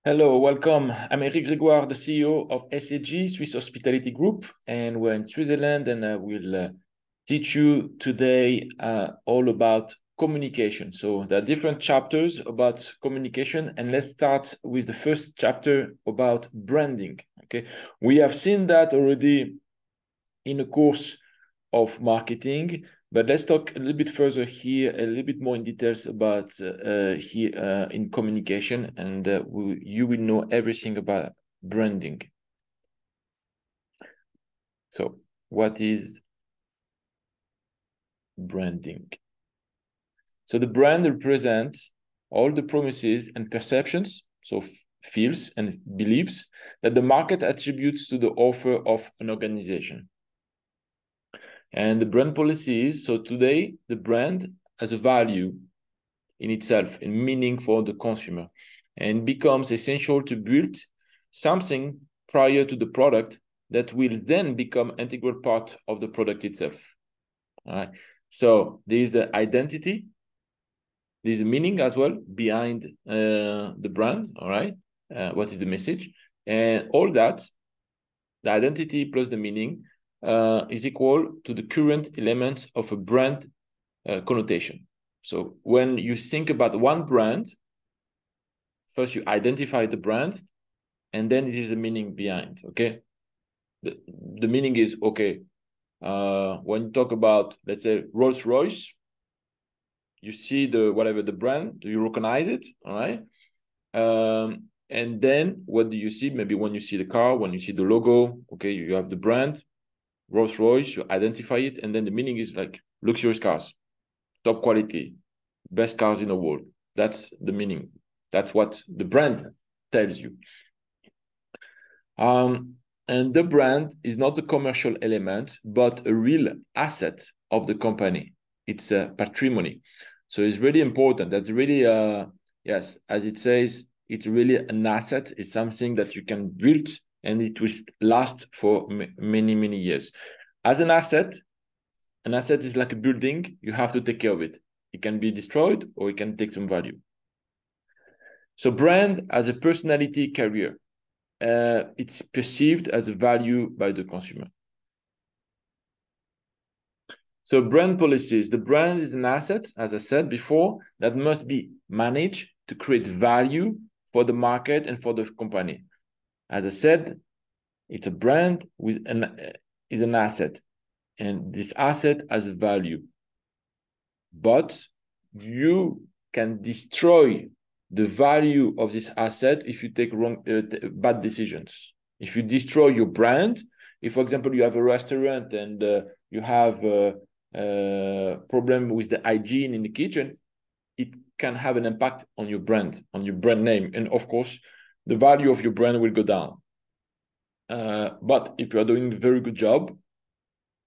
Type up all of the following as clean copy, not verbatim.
Hello, welcome. I'm Eric Grégoire, the CEO of SHG, Swiss Hospitality Group, and we're in Switzerland, and I will teach you today all about communication. So there are different chapters about communication, and let's start with the first chapter about branding. Okay, we have seen that already in the course of marketing, but let's talk a little bit further here, a little bit more in details about here in communication, and you will know everything about branding. So what is branding? So the brand represents all the promises and perceptions, so feels and beliefs that the market attributes to the offer of an organization. And the brand policy is, so today, the brand has a value in itself and meaning for the consumer and becomes essential to build something prior to the product that will then become an integral part of the product itself. All right. So there is the identity, there's a meaning as well behind the brand. All right. What is the message? And all that, the identity plus the meaning, is equal to the current elements of a brand connotation. So when you think about one brand, first you identify the brand, and then it is the meaning behind, okay? The meaning is, okay, when you talk about, let's say, Rolls-Royce, you see the brand, do you recognize it, all right? And then what do you see? Maybe when you see the car, when you see the logo, okay, you have the brand, Rolls-Royce, you identify it, and then the meaning is like luxurious cars, top quality, best cars in the world. That's the meaning. That's what the brand tells you. And the brand is not a commercial element, but a real asset of the company. It's a patrimony. So it's really important. That's really, yes, as it says, it's really an asset. It's something that you can build and it will last for many, many years. As an asset is like a building. You have to take care of it. It can be destroyed or it can take some value. So brand as a personality carrier, it's perceived as a value by the consumer. So brand policies, the brand is an asset, as I said before, that must be managed to create value for the market and for the company. As I said, it's a brand is an asset, and this asset has a value. But you can destroy the value of this asset if you take bad decisions. If you destroy your brand, if, for example, you have a restaurant and you have a problem with the hygiene in the kitchen, it can have an impact on your brand name. And of course, the value of your brand will go down. But if you are doing a very good job,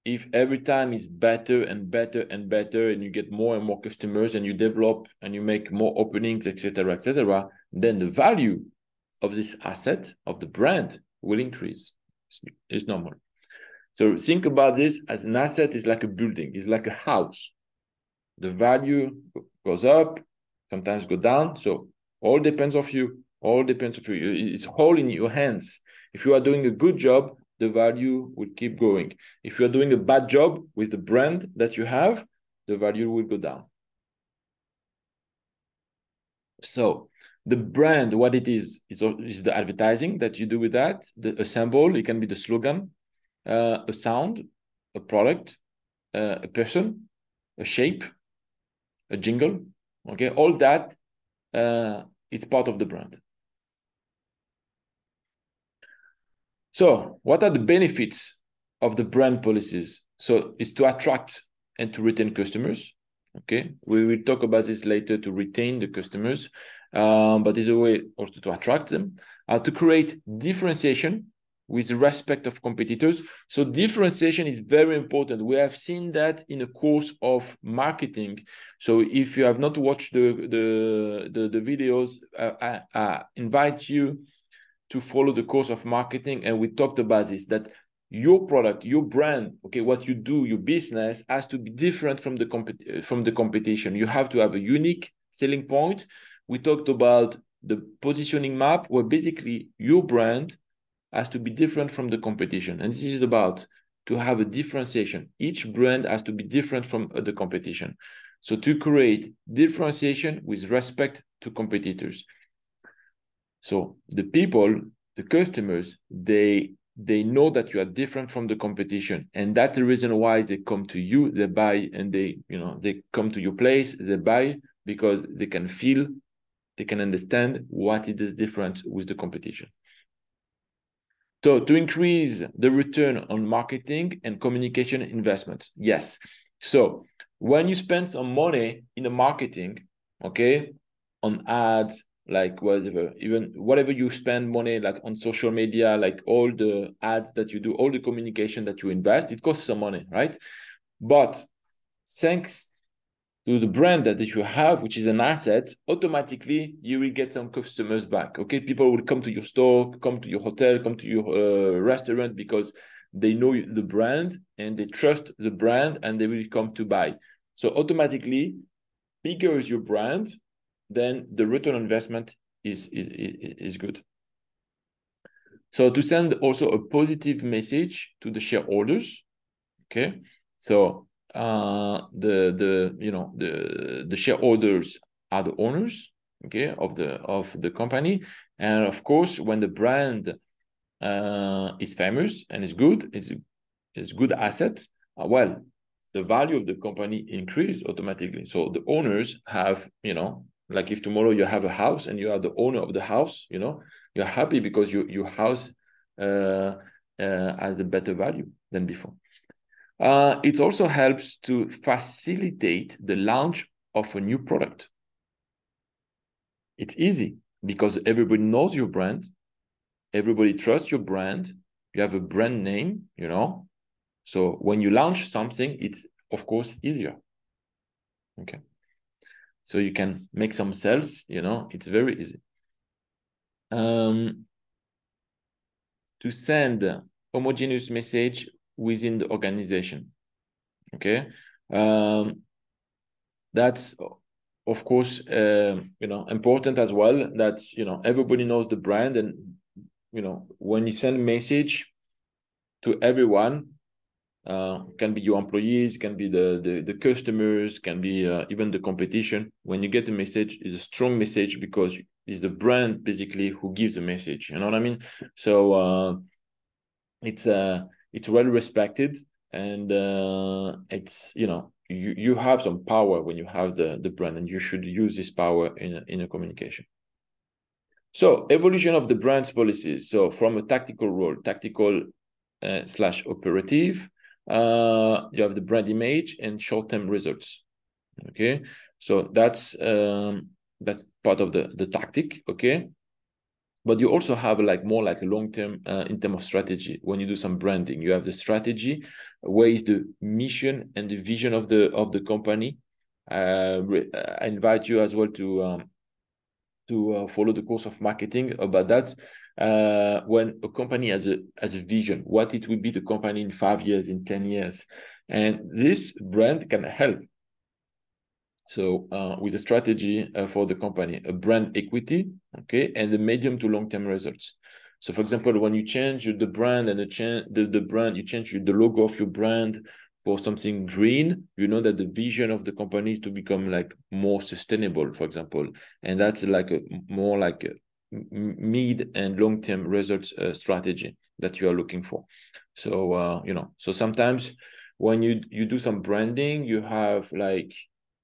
if every time is better and better and better, and you get more and more customers, and you develop and you make more openings, etc., then the value of this asset, of the brand, will increase. It's normal. So think about this as an asset is like a building, it's like a house. The value goes up, sometimes go down. So all depends of you. All depends of you. It's all in your hands. If you are doing a good job, the value will keep going. If you are doing a bad job with the brand that you have, the value will go down. So the brand, what it is the advertising that you do with that, a symbol, it can be the slogan, a sound, a product, a person, a shape, a jingle, okay? All that, it's part of the brand. So what are the benefits of the brand policies? So it's to attract and to retain customers, okay? We will talk about this later, to retain the customers, but it's a way also to attract them, to create differentiation with respect of competitors. So differentiation is very important. We have seen that in the course of marketing. So if you have not watched the videos, I invite you to follow the course of marketing. And we talked about this, that your product, your brand, okay, what you do, your business has to be different from the competition. You have to have a unique selling point. We talked about the positioning map where basically your brand has to be different from the competition. And this is about to have a differentiation. Each brand has to be different from the competition. So to create differentiation with respect to competitors. So the people, the customers, they know that you are different from the competition, and that's the reason why they come to you, they buy, and they come to your place, they buy because they can feel, they can understand what it is different with the competition. So to increase the return on marketing and communication investments, yes. So when you spend some money in the marketing, okay, on ads, like whatever, even whatever you spend money, like on social media, like all the ads that you do, all the communication that you invest, it costs some money, right? But thanks to the brand that you have, which is an asset, automatically you will get some customers back. Okay, people will come to your store, come to your hotel, come to your restaurant because they know the brand and they trust the brand and they will come to buy. So automatically, bigger is your brand, then the return on investment is good. So to send also a positive message to the shareholders, okay. So the shareholders are the owners, okay, of the company, and of course when the brand is famous and is good, it's good assets, well, the value of the company increase automatically. So the owners have, like if tomorrow you have a house and you are the owner of the house, you're happy because your house has a better value than before. It also helps to facilitate the launch of a new product. It's easy because everybody knows your brand, everybody trusts your brand, you have a brand name, So when you launch something, it's of course easier. Okay. So you can make some sales, it's very easy. To send a homogeneous message within the organization. Okay. That's of course important as well, that everybody knows the brand, and when you send a message to everyone, can be your employees, can be the customers, can be even the competition. When you get a message, is a strong message because it's the brand basically who gives the message. You know what I mean? So it's well respected, and it's you have some power when you have the brand, and you should use this power in a communication. So evolution of the brand's policies. So from a tactical role, tactical / operative, you have the brand image and short-term results. Okay, so that's part of the tactic. Okay, but you also have more like a long-term in terms of strategy. When you do some branding, you have the strategy, where is the mission and the vision of the company. I invite you as well to follow the course of marketing about that. When a company has a vision, what it will be the company in 5 years, in 10 years, and this brand can help. So with a strategy for the company, a brand equity, okay, and the medium to long-term results. So for example, when you change the brand and the brand, you change the logo of your brand for something green, that the vision of the company is to become more sustainable, for example. And that's more like a mid and long-term results strategy that you are looking for. So, so sometimes when you do some branding, you have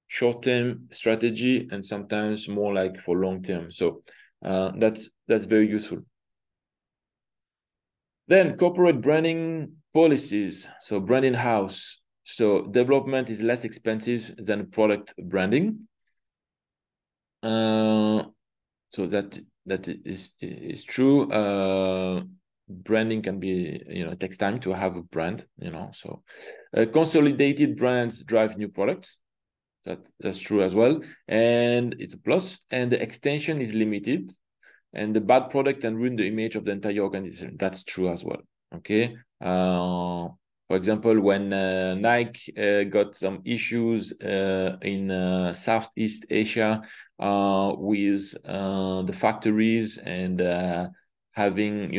short-term strategy and sometimes more for long-term. So that's very useful. Then corporate branding policies. So brand in-house. So development is less expensive than product branding. So that is true. Branding can be, it takes time to have a brand, So consolidated brands drive new products. That's true as well, and it's a plus. And the extension is limited, and the bad product can ruin the image of the entire organization. That's true as well. Okay. For example, when Nike got some issues in Southeast Asia with the factories and having,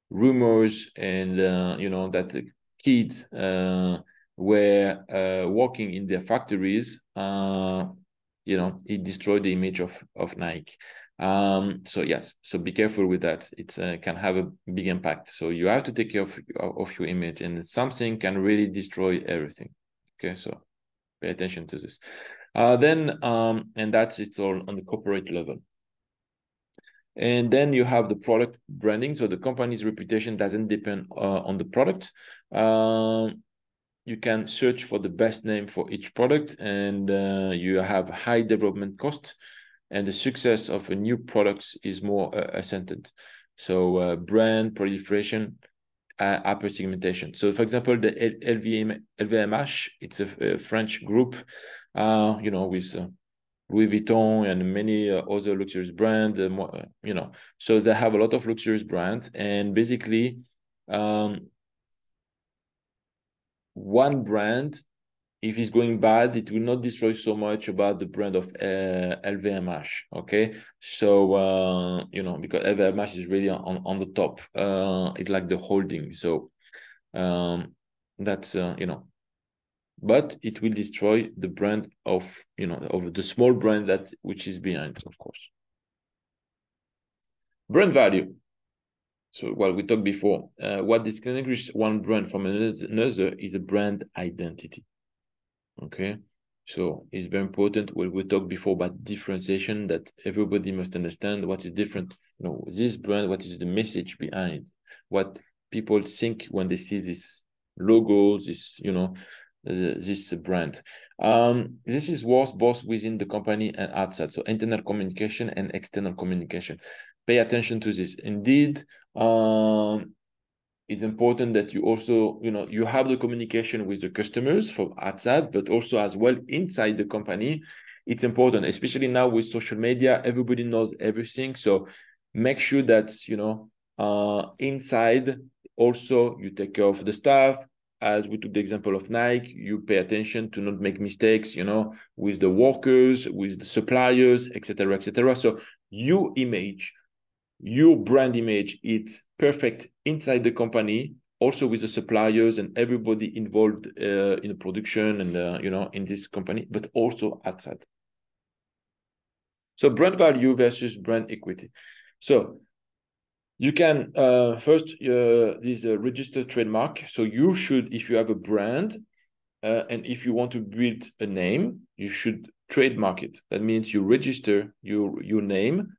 rumors and that the kids were working in their factories, it destroyed the image of Nike. So yes, so be careful with that. It can have a big impact. So you have to take care of your image, and something can really destroy everything. Okay, so pay attention to this. And it's all on the corporate level. And then you have the product branding. So the company's reputation doesn't depend on the product. You can search for the best name for each product, and you have high development cost, and the success of a new product is more ascendant. So brand proliferation, upper segmentation. So for example, the LVMH, it's a French group, with Louis Vuitton and many other luxurious brands, so they have a lot of luxurious brands, and basically one brand, if it's going bad, it will not destroy so much about the brand of LVMH. Okay, so because LVMH is really on the top, it's like the holding. So that's but it will destroy the brand of the small brand which is behind, of course. Brand value. So what we talked before, what distinguishes one brand from another is a brand identity. Okay, so it's very important when we talked before about differentiation, that everybody must understand what is different. This brand, what is the message behind, what people think when they see this logo, this this brand. This is worth both within the company and outside. So internal communication and external communication. Pay attention to this. Indeed, it's important that you also, you have the communication with the customers from outside, but also as well inside the company. It's important, especially now with social media, everybody knows everything. So make sure that, inside also you take care of the staff. As we took the example of Nike, you pay attention to not make mistakes, with the workers, with the suppliers, etc., etc. So your brand image, it's perfect inside the company, also with the suppliers and everybody involved in the production and in this company, but also outside. So brand value versus brand equity. So you can first this registered trademark. So you should, if you have a brand and if you want to build a name, you should trademark it. That means you register your name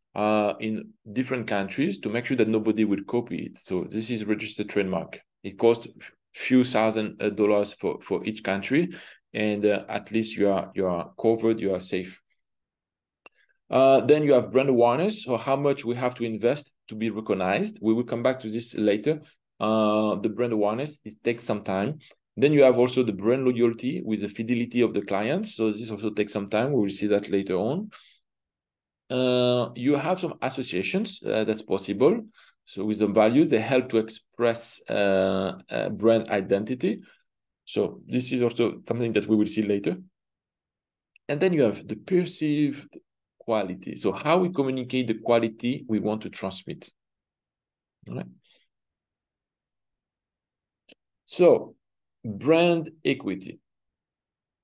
in different countries to make sure that nobody will copy it. So this is registered trademark. It costs a few $1,000s for each country, and at least you are covered, you are safe. Then you have brand awareness, so how much we have to invest to be recognized. We will come back to this later. The brand awareness, it takes some time. Then you have also the brand loyalty with the fidelity of the clients. So this also takes some time. We will see that later on. You have some associations that's possible. So with some values, they help to express brand identity. So this is also something that we will see later. And then you have the perceived quality. So how we communicate the quality we want to transmit. All right. So brand equity.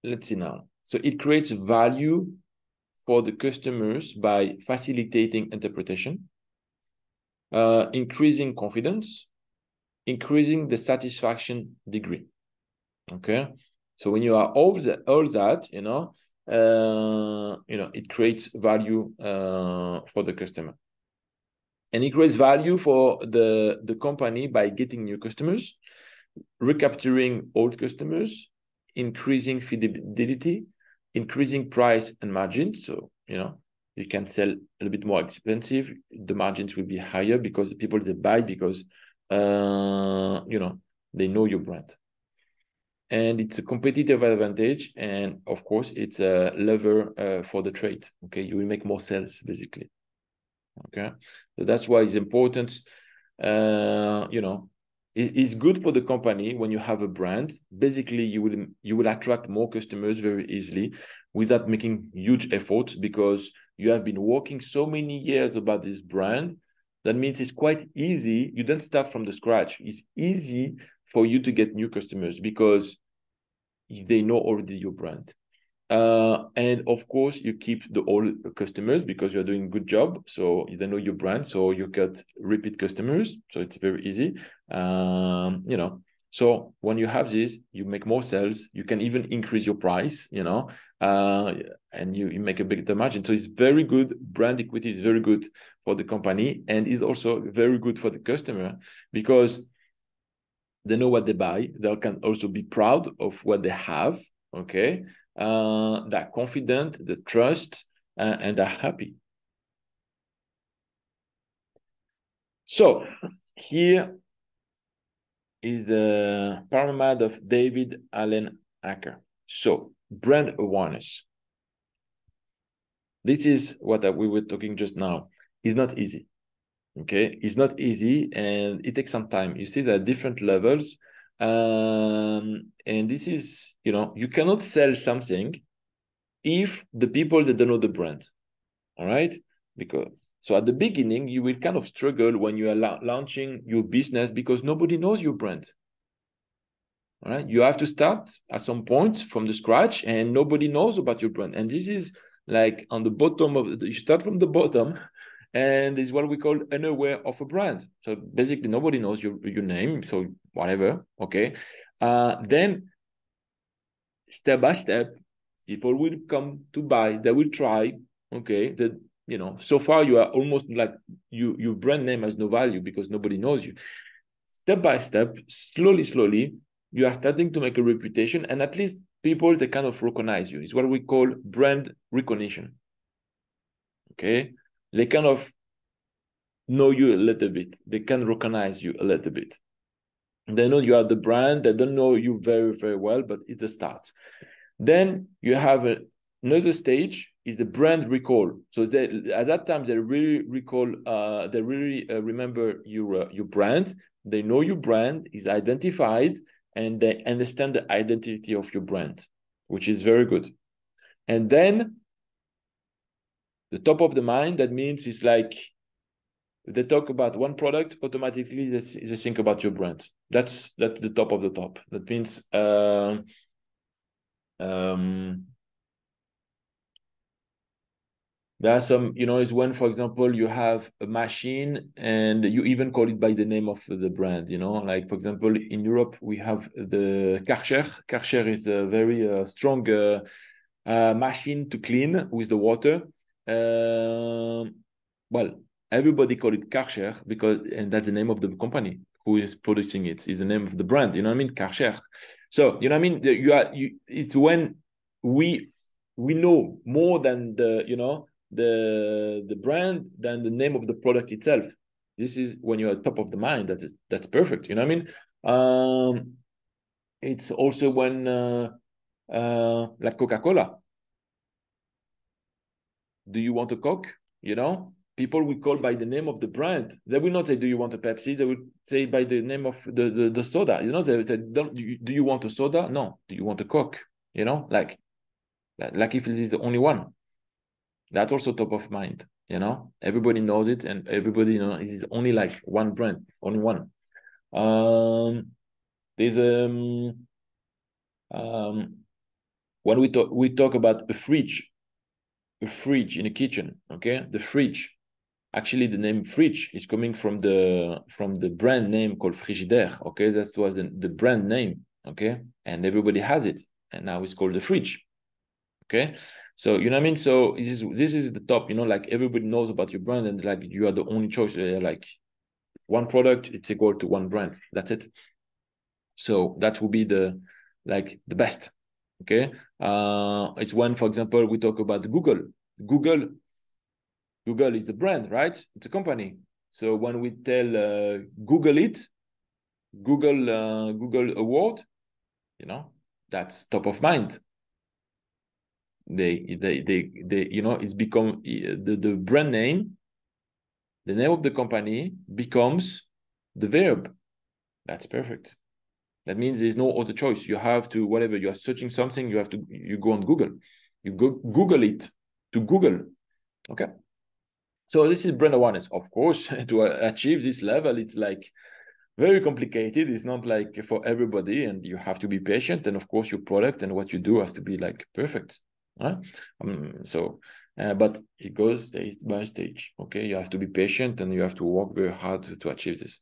Let's see now. So it creates value for the customers by facilitating interpretation, increasing confidence, increasing the satisfaction degree. Okay. So when you are all that, it creates value for the customer. And it creates value for the company by getting new customers, recapturing old customers, increasing fidelity, increasing price and margin. So, you can sell a little bit more expensive. The margins will be higher because the people, they buy because, they know your brand. And it's a competitive advantage. And of course, it's a lever for the trade. Okay, you will make more sales, basically. Okay, so that's why it's important You know, it's good for the company when you have a brand. Basically, you will attract more customers very easily without making huge efforts, because you have been working so many years about this brand. That means it's quite easy. You don't start from the scratch. It's easy for you to get new customers because they know already your brand. And of course, you keep the old customers because you're doing a good job. So they know your brand. So you get repeat customers. So it's very easy. You know, so when you have this, you make more sales. You can even increase your price, you know, and you make a bigger margin. So it's very good. Brand equity is very good for the company, and is also very good for the customer, because they know what they buy. They can also be proud of what they have. Okay. They're confident, they trust, and they're happy. So here is the pyramid of David Allen Acker. So brand awareness. This is what we were talking just now. It's not easy. Okay, it's not easy, and it takes some time. You see, there are different levels, and this is, you know, you cannot sell something if the people that don't know the brand. All right, because so at the beginning you will kind of struggle when you are launching your business, because nobody knows your brand. All right, you have to start at some point from the scratch, and nobody knows about your brand. And this is like on the bottom of you start from the bottom, and is what we call unaware of a brand. So basically, nobody knows your name. So whatever, okay. Then step by step, people will come to buy. They will try. Okay, that, you know, so far you are almost like your brand name has no value because nobody knows you. Step by step, slowly, you are starting to make a reputation, and at least people, they kind of recognize you. It's what we call brand recognition. Okay, they kind of know you a little bit. They can recognize you a little bit. They know you are the brand. They don't know you very, very well, but it's a start. Then you have another stage, is the brand recall. So at that time, they really recall, they really remember your brand. They know your brand is identified, and they understand the identity of your brand, which is very good. And then the top of the mind, that means it's like, if they talk about one product, automatically they think about your brand. That's the top of the top. That means there are some, you know, is when, for example, you have a machine and you even call it by the name of the brand, you know, like, for example, in Europe, we have the Karcher. Karcher is a very strong machine to clean with the water. Well, everybody call it Karcher because, and that's the name of the company who is producing it, is the name of the brand, you know what I mean? Karcher. So, you know what I mean? It's when we know more than the, you know, the brand than the name of the product itself. This is when you're at top of the mind. That's perfect. You know what I mean? It's also when like Coca-Cola. Do you want a Coke? You know, people will call by the name of the brand. They will not say, "Do you want a Pepsi?" They will say by the name of the soda. You know, they will say, "Do you want a soda?" No. Do you want a Coke? You know, like if it is the only one. That's also top of mind, you know. Everybody knows it, and everybody, you know, it is only like one brand, only one. There's when we talk about a fridge in a kitchen, okay? The fridge, actually, the name fridge is coming from the brand name called Frigidaire, okay? That was the brand name, okay? And everybody has it, and now it's called the fridge, okay? So, you know what I mean? So this is the top, you know, like everybody knows about your brand, and like you are the only choice. Like one product, it's equal to one brand. That's it. So that will be the best. Okay. It's when, for example, we talk about Google. Google is a brand, right? It's a company. So when we tell Google it, Google Award, you know, that's top of mind. They you know, it's become the brand name, the name of the company becomes the verb. That's perfect. That means there's no other choice. You have to, whatever you are searching something, you go on Google. You go Google it to Google. Okay. So this is brand awareness. Of course, to achieve this level, it's like very complicated. It's not like for everybody, and you have to be patient. And of course, your product and what you do has to be like perfect. Right? But it goes stage by stage. Okay, you have to be patient and you have to work very hard to achieve this.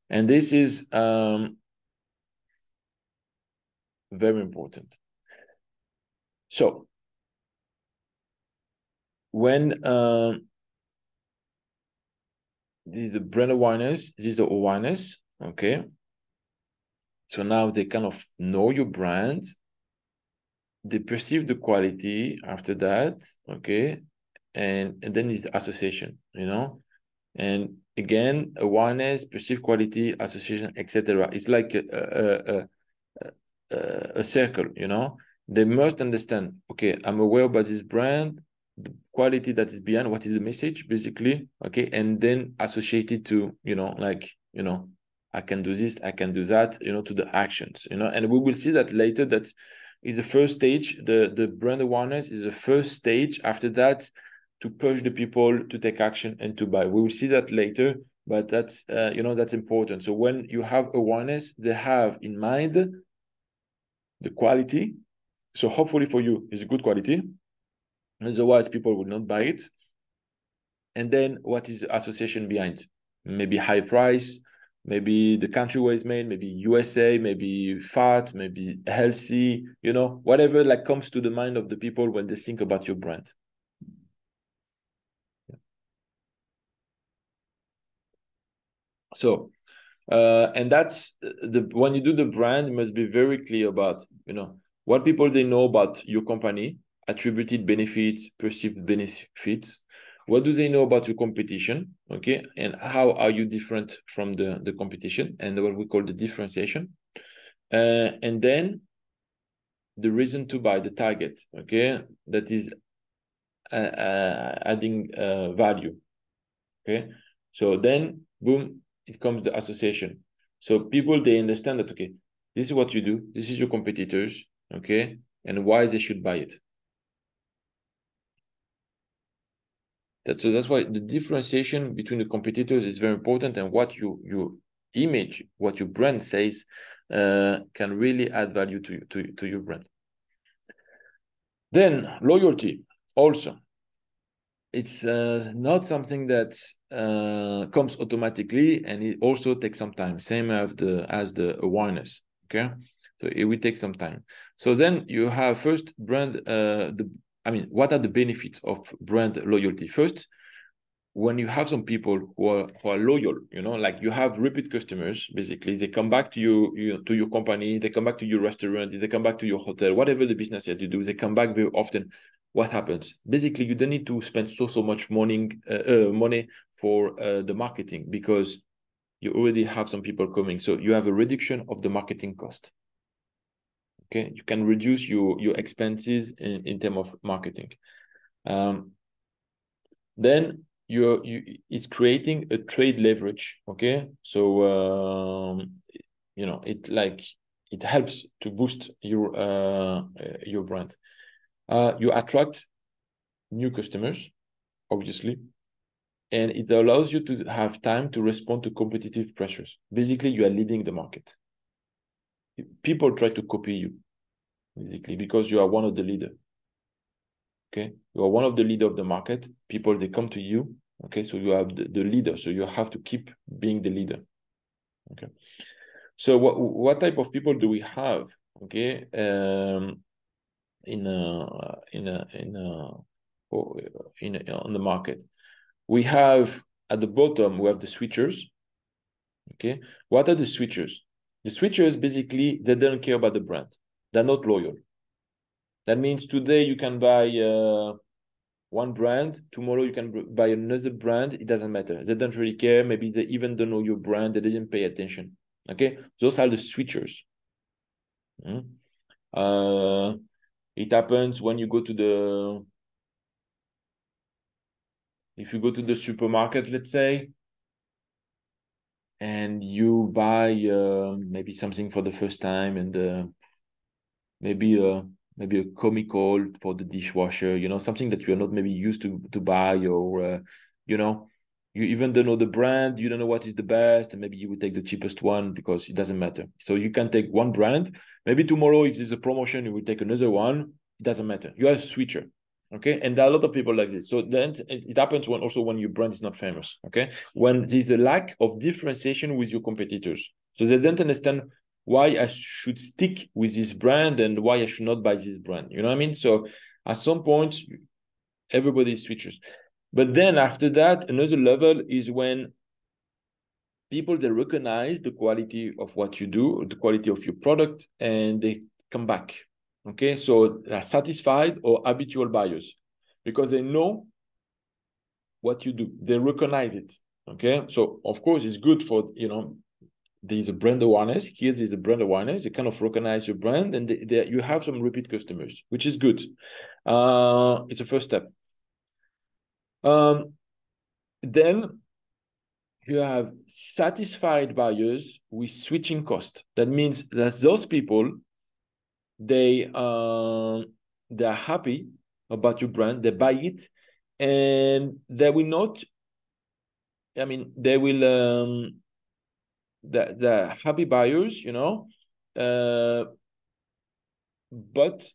And this is very important. So when the brand awareness, this is the awareness, okay? So now they kind of know your brand, they perceive the quality after that, okay? And then it's association, you know? And again, awareness, perceived quality, association, etc. It's like a circle, you know? They must understand, okay, I'm aware about this brand, the quality that is behind, what is the message, basically, okay? And then associated to, you know, like, you know, I can do this, I can do that, you know, to the actions, you know? And we will see that later, that is the first stage. The brand awareness is the first stage. After that, to push the people to take action and to buy. We will see that later, but that's, you know, that's important. So when you have awareness, they have in mind the quality. So hopefully for you, it's a good quality. Otherwise, people will not buy it. And then what is the association behind? Maybe high price, maybe the country where it's made, maybe USA, maybe fat, maybe healthy, you know, whatever like comes to the mind of the people when they think about your brand. So, and that's when you do the brand, you must be very clear about, you know, what people they know about your company, attributed benefits, perceived benefits. What do they know about your competition? Okay, and how are you different from the competition, and what we call the differentiation. And then the reason to buy, the target. Okay, that is adding value. Okay, so then boom, it comes the association. So people, they understand that, okay, this is what you do, this is your competitors, okay, and why they should buy it. That's why the differentiation between the competitors is very important, and what your image, what your brand says, can really add value to your brand. Then loyalty also. It's not something that comes automatically, and it also takes some time. Same as the awareness. Okay, so it will take some time. So then you have first brand. What are the benefits of brand loyalty? First, when you have some people who are loyal, you know, like you have repeat customers, basically, they come back to you to your company, they come back to your restaurant, they come back to your hotel, whatever the business that you do, they come back very often. What happens? Basically, you don't need to spend so much money for the marketing, because you already have some people coming. So you have a reduction of the marketing cost. Okay, you can reduce your expenses in terms of marketing. Then it's creating a trade leverage. Okay, so you know, it helps to boost your brand. You attract new customers, obviously, and it allows you to have time to respond to competitive pressures. Basically, you are leading the market. People try to copy you, basically, because you are one of the leaders. Okay, you are one of the leader of the market. People, they come to you. Okay, so you have the leader, so you have to keep being the leader. Okay, so what type of people do we have? Okay, on the market, we have at the bottom, we have the switchers. Okay, what are the switchers? The switchers, basically, they don't care about the brand. They're not loyal. That means today you can buy one brand, tomorrow you can buy another brand. It doesn't matter. They don't really care. Maybe they even don't know your brand. They didn't pay attention. Okay, those are the switchers. It happens when you go to if you go to the supermarket, let's say, and you buy maybe something for the first time, and maybe a chemical for the dishwasher, something that you're not maybe used to buy, or you know, you even don't know the brand, you don't know what is the best, and maybe you would take the cheapest one because it doesn't matter. So you can take one brand. Maybe tomorrow, if there's a promotion, you will take another one. It doesn't matter. You are a switcher. Okay. And there are a lot of people like this. So then it happens when your brand is not famous. Okay. When there's a lack of differentiation with your competitors. So they don't understand why I should stick with this brand and why I should not buy this brand. You know what I mean? So at some point, everybody switches. But then after that, another level is when people, they recognize the quality of what you do, the quality of your product, and they come back. Okay, so they're satisfied or habitual buyers because they know what you do. They recognize it. Okay, so of course it's good for, there's a brand awareness. Here there's a brand awareness. They kind of recognize your brand, and you have some repeat customers, which is good. It's a first step. Then you have satisfied buyers with switching cost. That means that those people, they're happy about your brand. They buy it, and they will not. I mean, they will. The happy buyers, but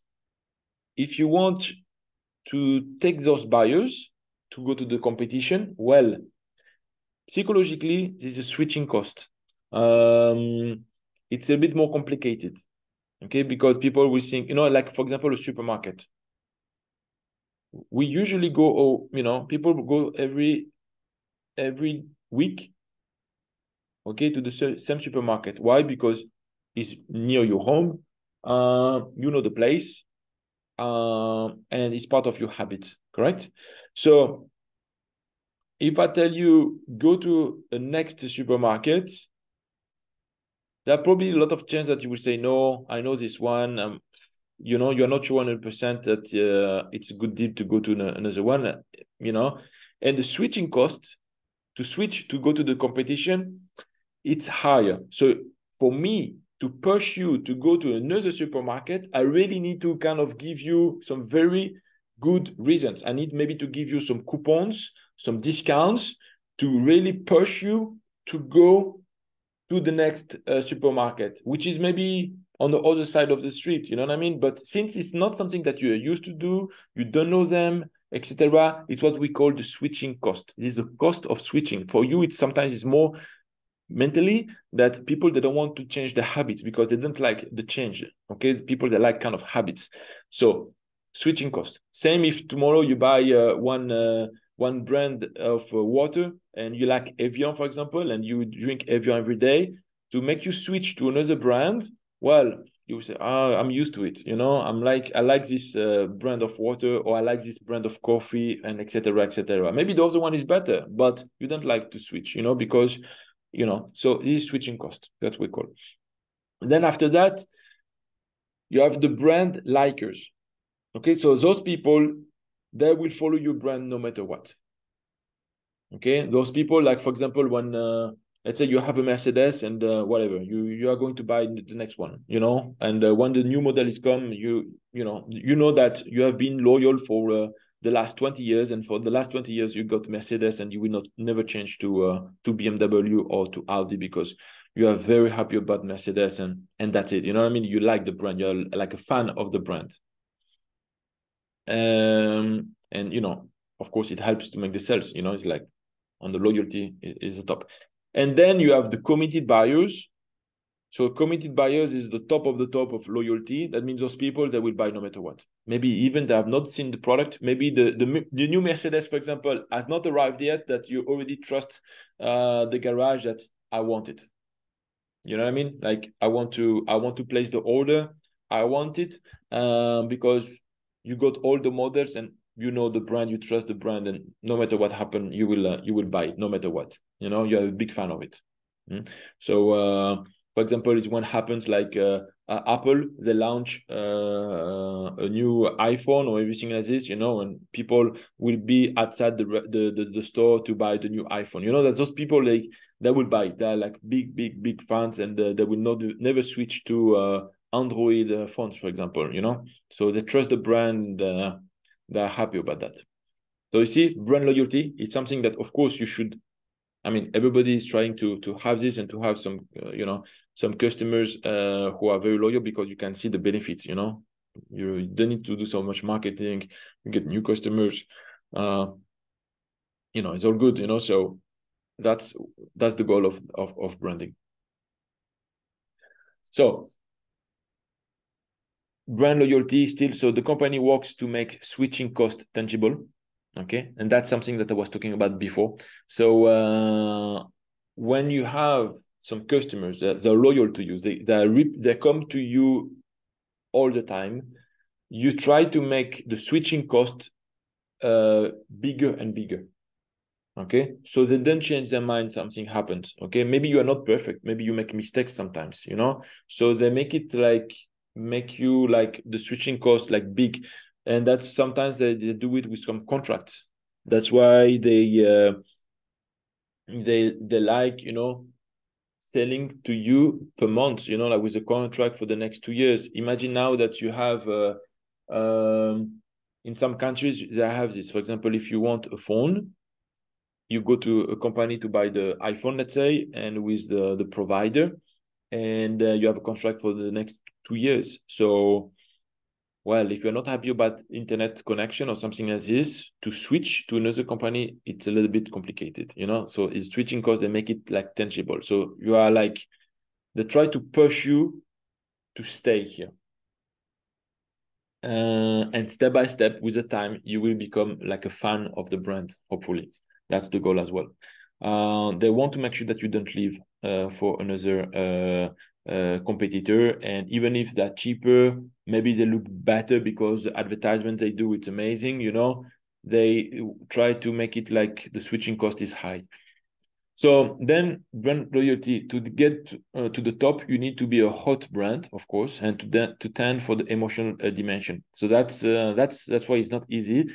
if you want to take those buyers to go to the competition, well, psychologically, there's a switching cost. It's a bit more complicated, okay? Because people will think, like, for example, a supermarket. We usually go, people go every week, okay, to the same supermarket. Why? Because it's near your home. You know the place. And it's part of your habits, correct? So if I tell you go to the next supermarket, there are probably a lot of chances that you will say, no, I know this one. You're not sure 100% that it's a good deal to go to another one, and the switching cost to switch to go to the competition, it's higher. So for me to push you to go to another supermarket, I really need to kind of give you some very good reasons. I need maybe to give you some coupons, some discounts to really push you to go to the next supermarket, which is maybe on the other side of the street, you know what I mean? But since it's not something that you're used to do, you don't know them, etc., it's what we call the switching cost. It is the cost of switching. For you, it's more mentally that people, they don't want to change their habits because they don't like the change. Okay, people, they like kind of habits. So switching cost. Same if tomorrow you buy one brand of water and you like Evian, for example, and you drink Evian every day, to make you switch to another brand, well, you say, I'm used to it. I like this brand of water, or I like this brand of coffee, and etc., etc. Maybe the other one is better, but you don't like to switch, because, so this is switching cost that we call. And then after that, you have the brand likers. Okay, so those people, they will follow your brand no matter what. Okay, those people, like, for example, when let's say you have a Mercedes and whatever, you are going to buy the next one, and when the new model is come, you know that you have been loyal for the last 20 years, and for the last 20 years you got Mercedes, and you will never change to BMW or to Audi, because you are very happy about Mercedes, and that's it. You know what I mean? You like the brand, you're like a fan of the brand. And of course it helps to make the sales, it's like on the loyalty is the top. And then you have the committed buyers. So committed buyers is the top of loyalty. That means those people, they will buy no matter what. Maybe even they have not seen the product. Maybe the new Mercedes, for example, has not arrived yet, that you already trust the garage that I want it. You know what I mean? Like, I want to place the order. I want it because you got all the models, and the brand, you trust the brand, and no matter what happens, you will buy it no matter what. You're a big fan of it. So For example, is when happens like Apple, they launch a new iPhone or everything like this, and people will be outside the store to buy the new iPhone. That those people they will buy. They're like big fans, and they will never switch to Android phones, for example. So they trust the brand. They're happy about that. So you see, brand loyalty, it's something that, of course, you should. I mean, everybody is trying to have this and to have some, some customers who are very loyal, because you can see the benefits. You don't need to do so much marketing. You get new customers. It's all good. So that's the goal of branding. So brand loyalty still. So the company works to make switching cost tangible. Okay, and that's something that I was talking about before. So when you have some customers that are loyal to you, they come to you all the time, you try to make the switching cost bigger and bigger. Okay, so they don't change their mind, something happens. Okay, maybe you are not perfect, maybe you make mistakes sometimes, so they make you like the switching cost like big. And that's sometimes they do it with some contracts. That's why they like, selling to you per month, like with a contract for the next 2 years. Imagine now that you have in some countries they have this. For example, if you want a phone, you go to a company to buy the iPhone, let's say, and with the provider, and you have a contract for the next 2 years. So, well, if you're not happy about internet connection or something like this, to switch to another company, it's a little bit complicated, So it's switching costs, they make it like tangible. So you are like, they try to push you to stay here. And step by step, with the time, you will become like a fan of the brand, hopefully. That's the goal as well. They want to make sure that you don't leave for another competitor, and even if they're cheaper, maybe they look better because the advertisement they do, it's amazing, they try to make it like the switching cost is high. So then brand loyalty, to get to the top, you need to be a hot brand, of course, and to tend for the emotional dimension. So that's why it's not easy.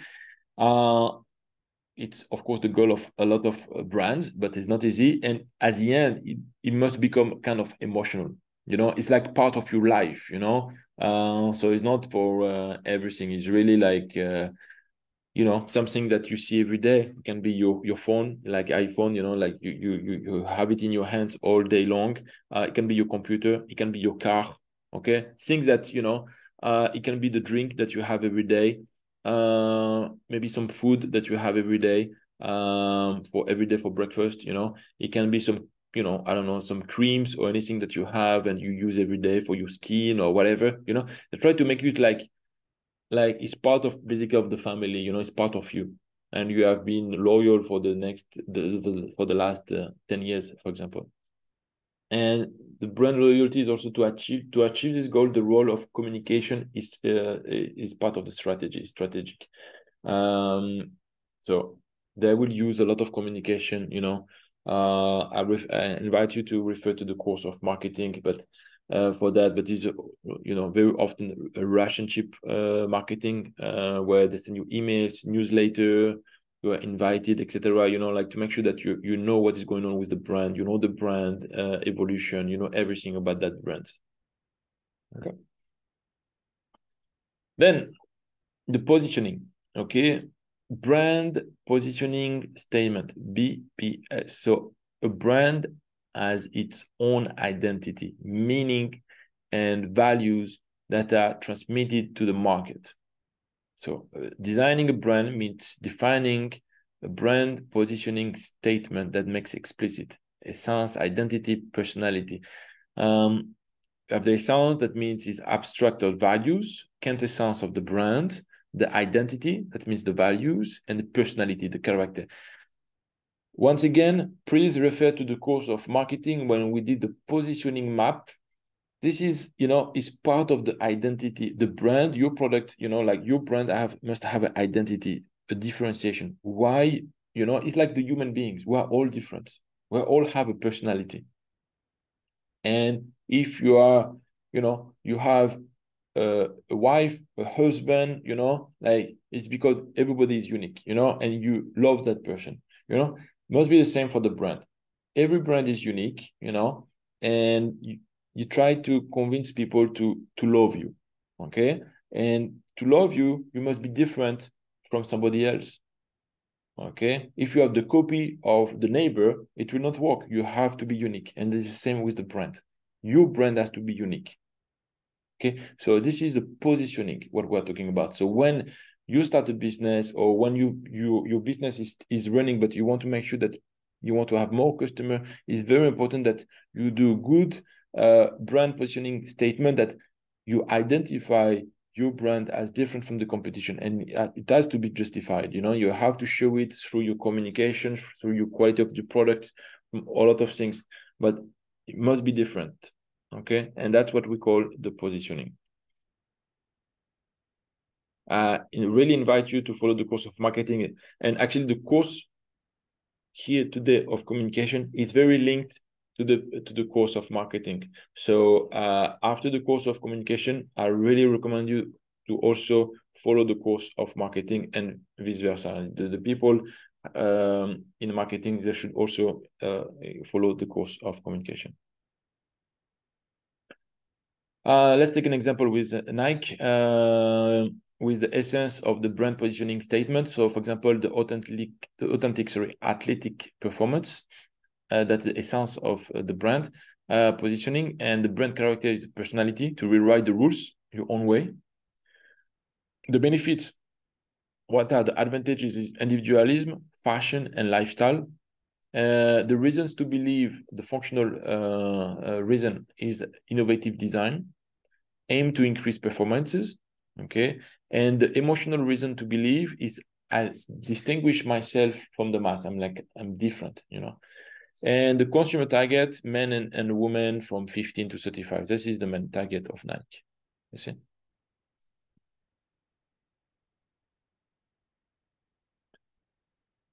It's of course the goal of a lot of brands, but it's not easy. And at the end, it must become kind of emotional. It's like part of your life. So it's not for everything. It's really like something that you see every day. It can be your phone, like iPhone. Like you have it in your hands all day long. It can be your computer. It can be your car. Okay, things that it can be the drink that you have every day. Maybe some food that you have every day, for every day for breakfast. It can be some, I don't know, some creams or anything that you have and you use every day for your skin or whatever. They try to make it like it's part of basically of the family. It's part of you, and you have been loyal for for the last 10 years, for example. And the brand loyalty is also to achieve this goal. The role of communication is part of the strategic. So they will use a lot of communication. I invite you to refer to the course of marketing, but for that, but is very often a relationship marketing, where they send you emails, newsletter, you are invited, etc. Like to make sure that you know what is going on with the brand, the brand evolution, everything about that brand. Okay. Then the positioning. Okay, brand positioning statement, BPS. So a brand has its own identity, meaning, and values that are transmitted to the market. So designing a brand means defining a brand positioning statement that makes explicit essence, identity, personality. Of the essence, that means is abstract of values, quintessence of the brand, the identity, that means the values, and the personality, the character. Once again, please refer to the course of marketing when we did the positioning map. This is, is part of the identity, the brand, your product, like your brand must have an identity, a differentiation. Why? It's like the human beings. We are all different. We all have a personality. And if you are, you have a wife, a husband, like it's because everybody is unique, and you love that person, must be the same for the brand. Every brand is unique, and you try to convince people to love you, okay? And to love you, you must be different from somebody else, okay? If you have the copy of the neighbor, it will not work. You have to be unique, and it's the same with the brand. Your brand has to be unique. Okay, so this is the positioning, what we're talking about. So when you start a business, or when your business is running, but you want to make sure that you want to have more customer, it's very important that you do good brand positioning statement, that you identify your brand as different from the competition, and it has to be justified. You have to show it through your communication, through your quality of the product, a lot of things, but it must be different. Okay, and that's what we call the positioning. I really invite you to follow the course of marketing, and actually the course here today of communication is very linked to the course of marketing. So after the course of communication, I really recommend you to also follow the course of marketing, and vice versa. The people in marketing, they should also follow the course of communication. Let's take an example with Nike, with the essence of the brand positioning statement. So, for example, the authentic athletic performance. That's the essence of the brand positioning, and the brand character is personality, to rewrite the rules your own way. The benefits, what are the advantages, is individualism, fashion, and lifestyle. The reasons to believe, the functional reason is innovative design, aim to increase performances, okay? And the emotional reason to believe is I distinguish myself from the mass. I'm different, And the consumer target, men and women from 15 to 35. This is the main target of Nike, you see?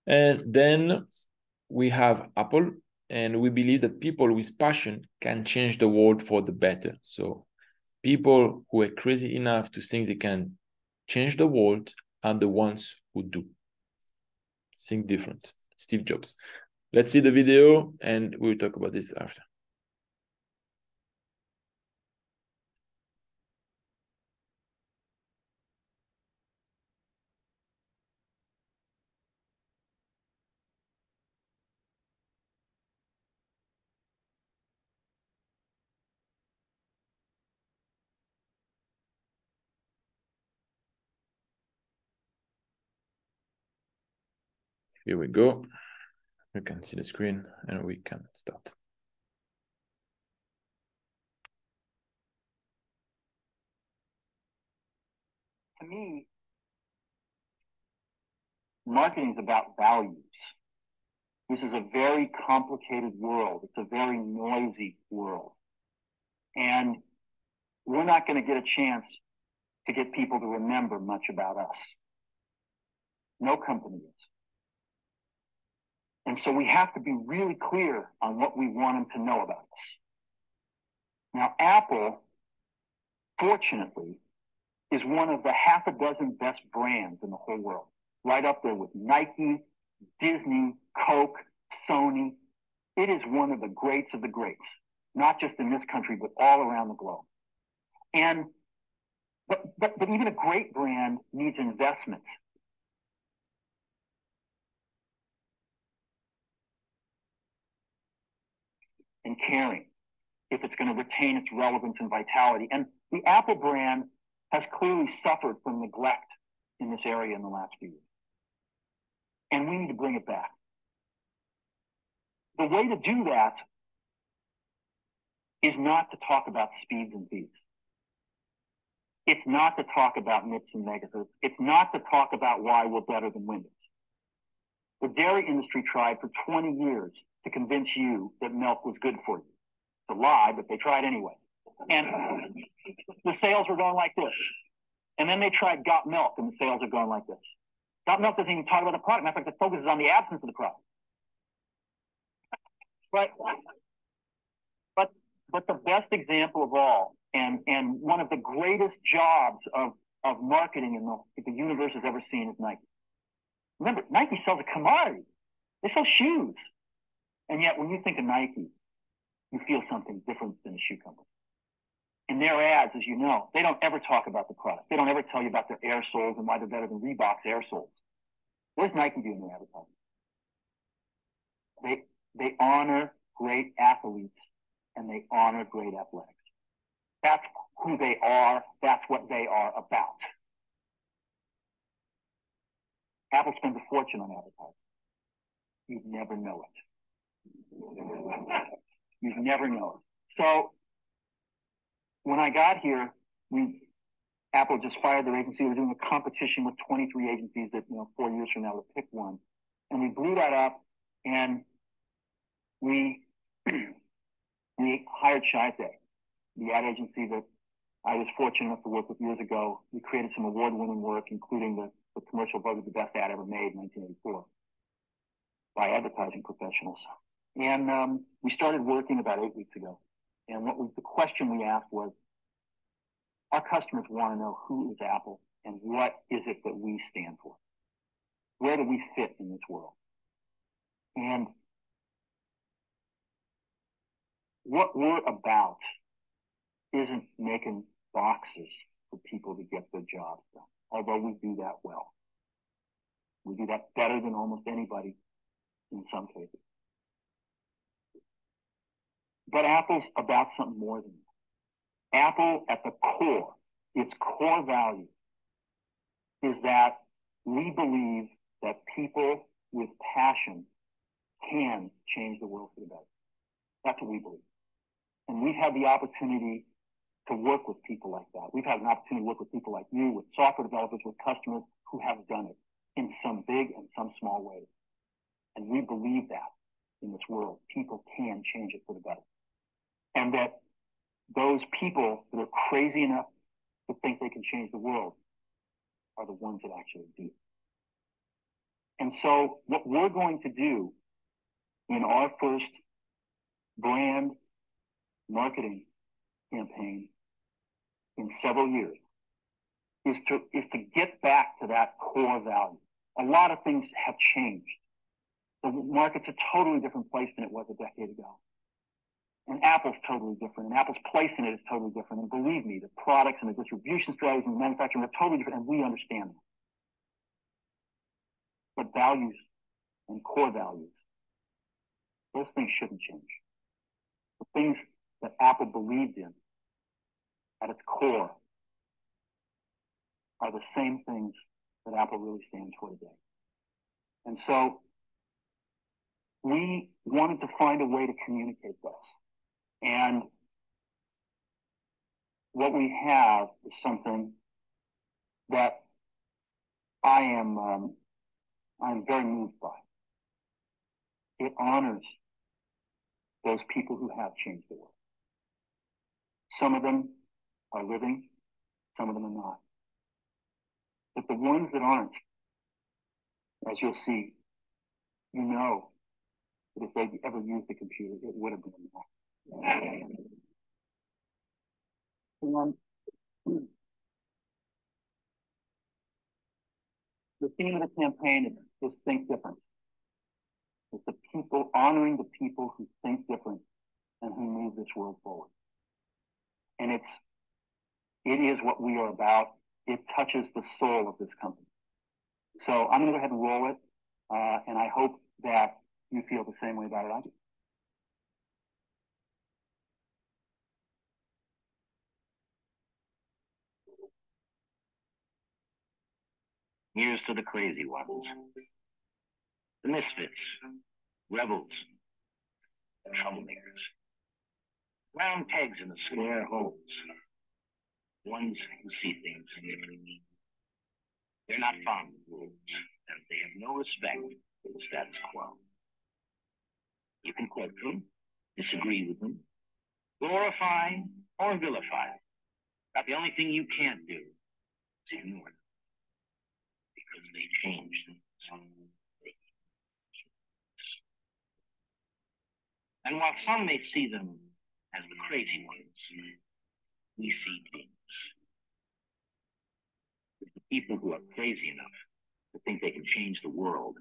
And then we have Apple, and we believe that people with passion can change the world for the better. So people who are crazy enough to think they can change the world are the ones who do. Think different. Steve Jobs. Let's see the video, and we'll talk about this after. Here we go. You can see the screen, and we can start. To me, marketing is about values. This is a very complicated world. It's a very noisy world. And we're not going to get a chance to get people to remember much about us. No company is. And so we have to be really clear on what we want them to know about us. Now, Apple, fortunately, is one of the half a dozen best brands in the whole world, right up there with Nike, Disney, Coke, Sony. It is one of the greats of the greats, not just in this country, but all around the globe. And but even a great brand needs investment. And caring, if it's going to retain its relevance and vitality. And the Apple brand has clearly suffered from neglect in this area in the last few years. And we need to bring it back. The way to do that is not to talk about speeds and feeds. It's not to talk about MIPS and megahertz. It's not to talk about why we're better than Windows. The dairy industry tried for 20 years to convince you that milk was good for you. It's a lie, but they tried anyway. And the sales were going like this. And then they tried Got Milk, and the sales are going like this. Got Milk doesn't even talk about the product. Matter of fact, it focuses on the absence of the product. But But the best example of all, and one of the greatest jobs of marketing in the universe has ever seen is Nike. Remember, Nike sells a commodity. They sell shoes. And yet when you think of Nike, you feel something different than a shoe company. In their ads, as you know, they don't ever talk about the product. They don't ever tell you about their air soles and why they're better than Reebok's air soles. What does Nike do in their advertising? They honor great athletes and they honor great athletics. That's who they are. That's what they are about. Apple spends a fortune on advertising. You'd never know it. You'd never know it. So when I got here, Apple just fired their agency. We were doing a competition with 23 agencies that, 4 years from now would pick one. And we blew that up and we hired Shite, the ad agency that I was fortunate enough to work with years ago. We created some award-winning work, including the commercial voted the best ad ever made in 1984 by advertising professionals. And we started working about 8 weeks ago. And the question we asked was, our customers want to know who is Apple and what is it that we stand for? Where do we fit in this world? And what we're about isn't making boxes for people to get their jobs done, although we do that well. We do that better than almost anybody in some cases. But Apple's about something more than that. Apple, at the core, its core value is that we believe that people with passion can change the world for the better. That's what we believe. And we've had the opportunity to work with people like that. We've had an opportunity to work with people like you, with software developers, with customers who have done it in some big and some small ways. And we believe that in this world, people can change it for the better. And that those people that are crazy enough to think they can change the world are the ones that actually do. And so what we're going to do in our first brand marketing campaign in several years is to get back to that core value. A lot of things have changed. The market's a totally different place than it was a decade ago. And Apple's totally different, and Apple's place in it is totally different. And believe me, the products and the distribution strategies and the manufacturing are totally different, and we understand that. But values and core values, those things shouldn't change. The things that Apple believed in at its core are the same things that Apple really stands for today. And so we wanted to find a way to communicate this. And what we have is something that I'm very moved by. It honors those people who have changed the world. Some of them are living, some of them are not. But the ones that aren't, as you'll see, you know that if they'd ever used the computer, it would have been that. The theme of the campaign is think different. It's the people, honoring the people who think different and who move this world forward. And it is what we are about. It touches the soul of this company. So I'm going to go ahead and roll it, and I hope that you feel the same way about it I do. Here's to the crazy ones, the misfits, rebels, the troublemakers, round pegs in the square holes, ones who see things differently. They're not fond of rules, and they have no respect for the status quo. You can quote them, disagree with them, glorify or vilify them. But the only thing you can't do is ignore them, because they change things. And while some may see them As the crazy ones, we see things. The people who are crazy enough to think they can change the world.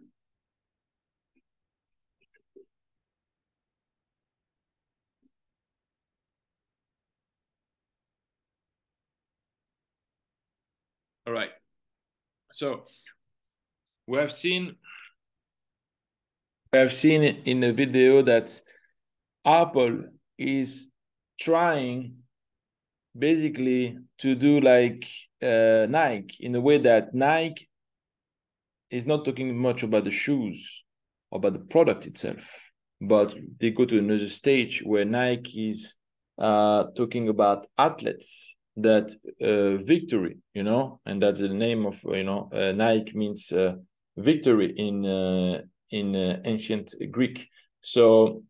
All right. So we have seen in the video that Apple is trying basically to do like Nike, in a way that Nike is not talking much about the shoes or about the product itself, but they go to another stage where Nike is talking about athletes, that victory, you know, and that's the name of, you know, Nike means victory in ancient Greek. So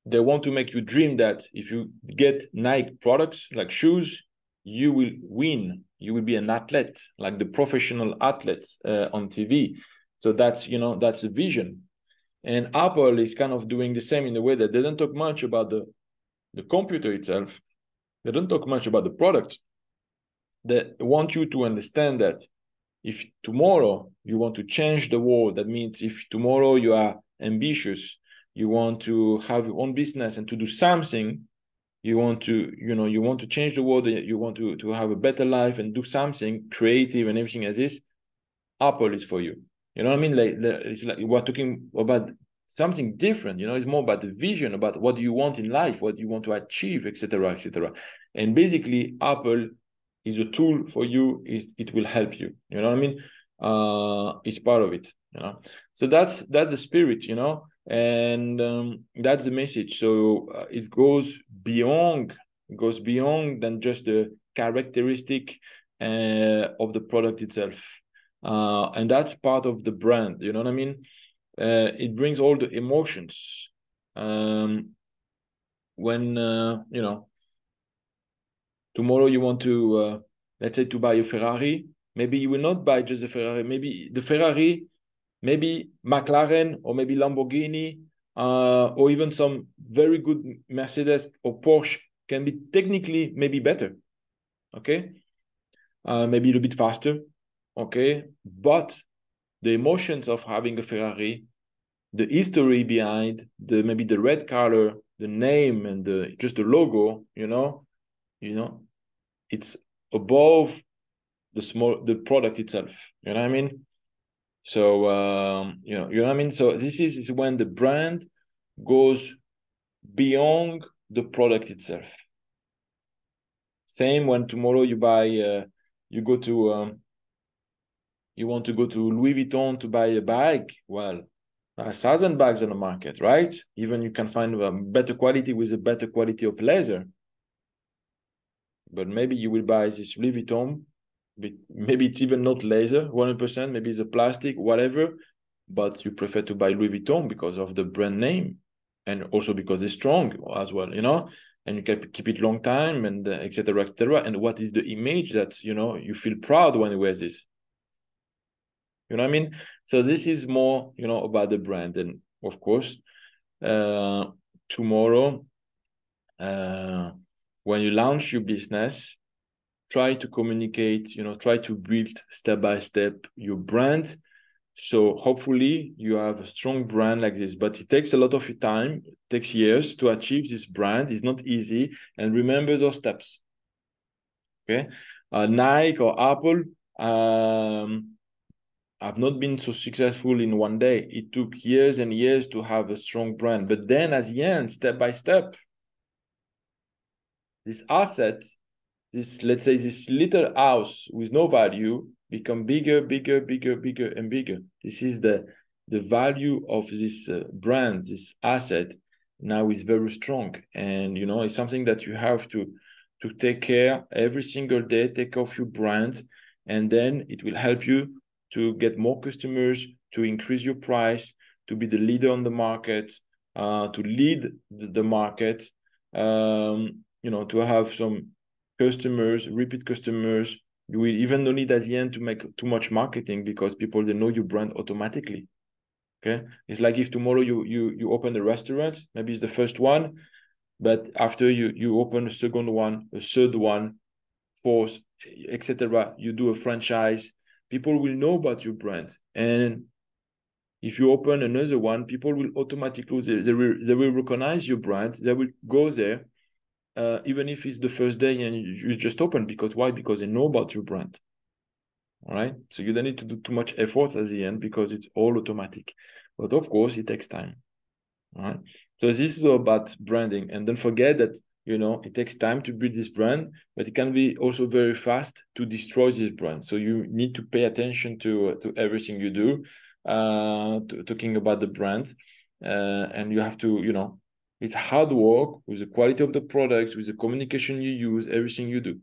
they want to make you dream that if you get Nike products like shoes, you will win. You will be an athlete, like the professional athletes on TV. So that's, you know, that's the vision. And Apple is kind of doing the same in a way that they don't talk much about the computer itself. They don't talk much about the product. They want you to understand that if tomorrow you want to change the world, that means if tomorrow you are ambitious, you want to have your own business and to do something, you want to, you know, you want to change the world, you want to have a better life and do something creative and everything as this, Apple is for you. You know what I mean? Like, it's like we're talking about something different, you know, it's more about the vision, about what do you want in life, what you want to achieve, etc., etc. And basically, Apple is a tool for you. It will help you. You know what I mean? It's part of it. You know, so that's the spirit. You know, and that's the message. So it goes beyond than just the characteristic of the product itself, and that's part of the brand. You know what I mean? It brings all the emotions. When you know, tomorrow you want to let's say to buy a Ferrari, maybe you will not buy just a Ferrari, maybe the Ferrari, maybe McLaren, or maybe Lamborghini, or even some very good Mercedes or Porsche can be technically maybe better, okay, maybe a little bit faster, okay, but the emotions of having a Ferrari, the history behind maybe the red color, the name, and just the logo, you know, it's above the product itself. You know what I mean? So you know what I mean. So this is when the brand goes beyond the product itself. Same when tomorrow you buy, you go to you want to go to Louis Vuitton to buy a bag. Well, 1,000 bags on the market, right? Even you can find a better quality with a better quality of leather. But maybe you will buy this Louis Vuitton. Maybe it's even not leather, 100%. Maybe it's a plastic, whatever. But you prefer to buy Louis Vuitton because of the brand name, and also because it's strong as well, you know. And you can keep it long time, and etc., etc. And what is the image that, you know, you feel proud when you wear this? You know what I mean? So this is more, you know, about the brand. And of course, tomorrow, when you launch your business, try to communicate, you know, try to build step by step your brand. So hopefully you have a strong brand like this, but it takes a lot of time. It takes years to achieve this brand. It's not easy. And remember those steps. Okay. Nike or Apple have not been so successful in one day. It took years and years to have a strong brand. But then at the end, step by step, this asset, this, let's say, this little house with no value become bigger, bigger, bigger, bigger, and bigger. This is the value of this brand, this asset now is very strong. And, you know, it's something that you have to take care every single day, take care of your brand, and then it will help you to get more customers, to increase your price, to be the leader on the market, to lead the market, you know, to have some customers, repeat customers. You will even no need at the end to make too much marketing, because people, they know your brand automatically. Okay, it's like if tomorrow you open a restaurant, maybe it's the first one, But after you open a second one, a third one, fourth, etc., you do a franchise, people will know about your brand. And if you open another one, people will automatically, they will recognize your brand. They will go there, even if it's the first day and you just open. Because why? Because they know about your brand. All right. So you don't need to do too much efforts at the end because it's all automatic. But of course, it takes time. All right. So this is all about branding. And don't forget that, you know, it takes time to build this brand, but it can be also very fast to destroy this brand. So you need to pay attention to everything you do, talking about the brand. And you have to, you know, it's hard work with the quality of the products, with the communication you use, everything you do.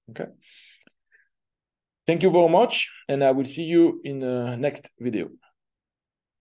Okay. Thank you very much, and I will see you in the next video.